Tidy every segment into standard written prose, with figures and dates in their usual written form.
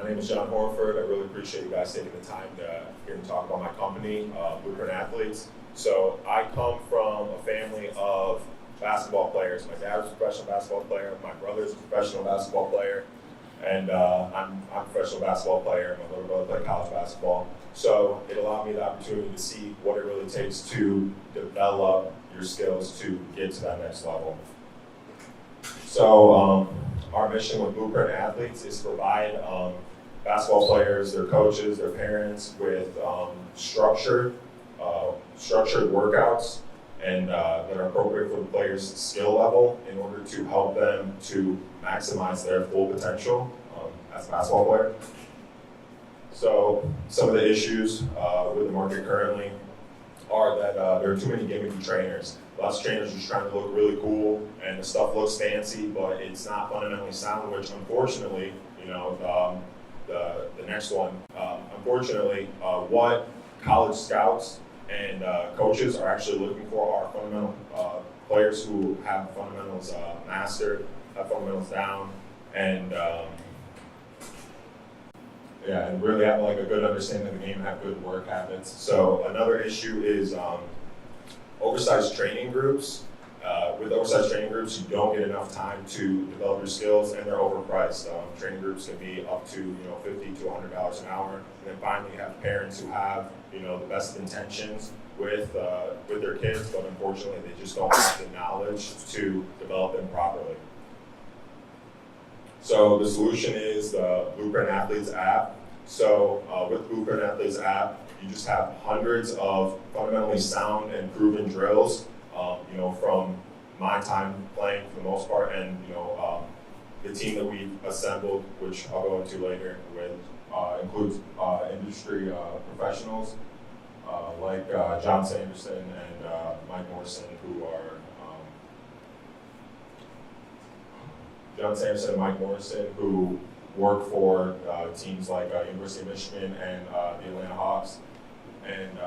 My name is John Horford. I really appreciate you guys taking the time to hear me talk about my company, Blueprint Athletes. So I come from a family of basketball players. My dad was a professional basketball player. My brother's a professional basketball player. And I'm a professional basketball player. My little brother played college basketball. So it allowed me the opportunity to see what it really takes to develop your skills to get to that next level. So our mission with Blueprint Athletes is to provide basketball players, their coaches, their parents with structured workouts and that are appropriate for the player's skill level in order to help them to maximize their full potential as a basketball player. So some of the issues with the market currently are that there are too many gimmicky trainers. Lots of trainers are just trying to look really cool, and the stuff looks fancy, but it's not fundamentally sound, which unfortunately, the next one, unfortunately, what college scouts and coaches are actually looking for are fundamental players who have fundamentals mastered, have fundamentals down, and and really have like a good understanding of the game and have good work habits. So another issue is oversized training groups. With oversized training groups, you don't get enough time to develop your skills, and they're overpriced. Training groups can be up to $50 to $100 an hour. And then finally, you have parents who have the best intentions with their kids, but unfortunately, they just don't have the knowledge to develop them properly. So the solution is the Blueprint Athletes app. So with Blueprint Athletes app, you just have hundreds of fundamentally sound and proven drills, from my time playing for the most part, and the team that we've assembled, which I'll go into later, with includes industry professionals like John Sanderson and Mike Morrison, who are who work for teams like University of Michigan and the Atlanta Hawks. And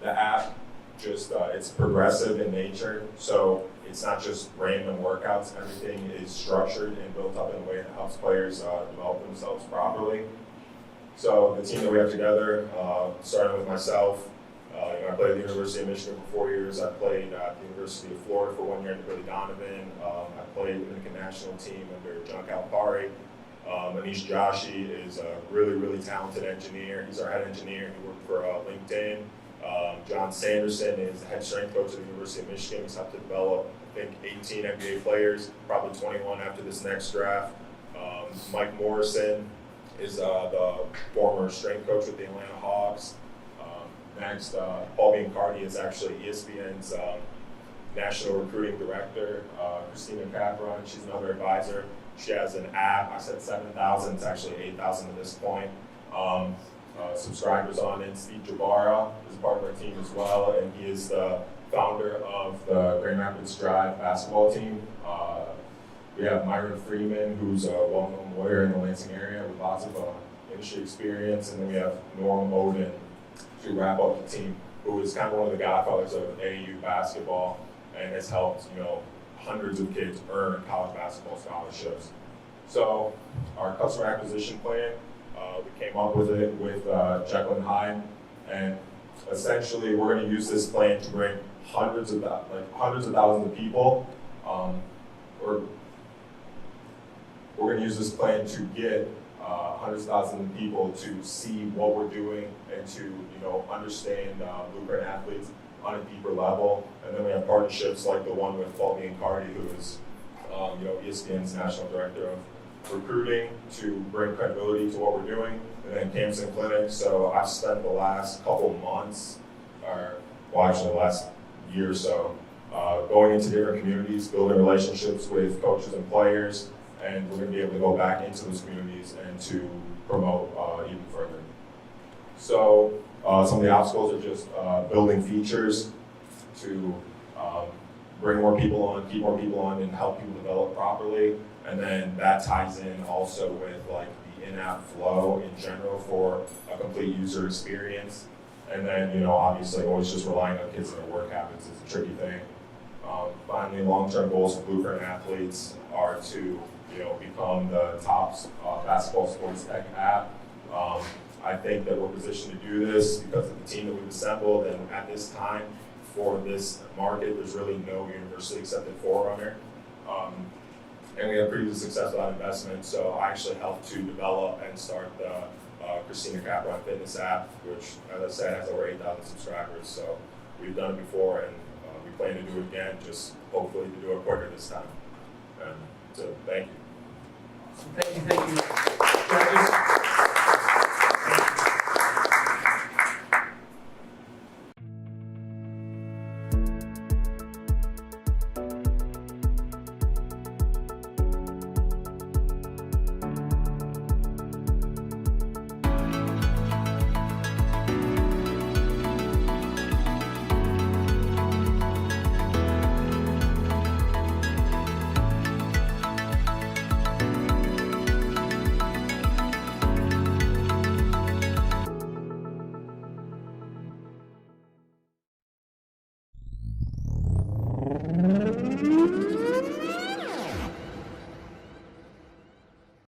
the app it's progressive in nature, so it's not just random workouts. Everything is structured and built up in a way that helps players develop themselves properly. So the team that we have together, starting with myself, I played at the University of Michigan for 4 years. I played at the University of Florida for 1 year under Billy Donovan. I played with the Dominican national team under John Calipari. Anish Joshi is a really, really talented engineer. He's our head engineer. He worked for LinkedIn. John Sanderson is the head strength coach at the University of Michigan. He's helped to develop, I think, 18 NBA players, probably 21 after this next draft. Mike Morrison is the former strength coach with the Atlanta Hawks. Next, Paul Biancardi is actually ESPN's national recruiting director. Christina Capron, she's another advisor. She has an app. I said 7,000. It's actually 8,000 at this point. Subscribers on it. Steve Jabara is a part of our team as well, and he is the founder of the Grand Rapids Drive basketball team. We have Myron Freeman, who's a well-known lawyer in the Lansing area with lots of industry experience, and then we have Norm Oden to wrap up the team, who is kind of one of the godfathers of AAU basketball and has helped hundreds of kids earn college basketball scholarships. So our customer acquisition plan, we came up with it with Jekyll and Hyde, and essentially we're going to use this plan to bring hundreds of thousands of people. We're going to use this plan to get hundreds of thousands of people to see what we're doing and to understand Blueprint Athletes on a deeper level. And then we have partnerships like the one with Paul Biancardi, who is ESPN's national director of recruiting, to bring credibility to what we're doing. And then camps and clinics. So I've spent the last couple months, actually the last year or so, going into different communities, building relationships with coaches and players, and we're going to be able to go back into those communities and to promote even further. So some of the obstacles are just building features to bring more people on, keep more people on, and help people develop properly. And then that ties in also with like the in-app flow in general for a complete user experience. And then, obviously always just relying on kids and their work habits is a tricky thing. Finally, long-term goals for Blueprint athletes are to, become the top basketball sports tech app. I think that we're positioned to do this because of the team that we've assembled, and at this time, for this market, there's really no universally accepted forerunner. And we have pretty good success with that investment. So I actually helped to develop and start the Christina Capron Fitness app, which, as I said, has over 8,000 subscribers. So we've done it before, and we plan to do it again, just hopefully to do it quicker this time. And so thank you. Thank you. Judges.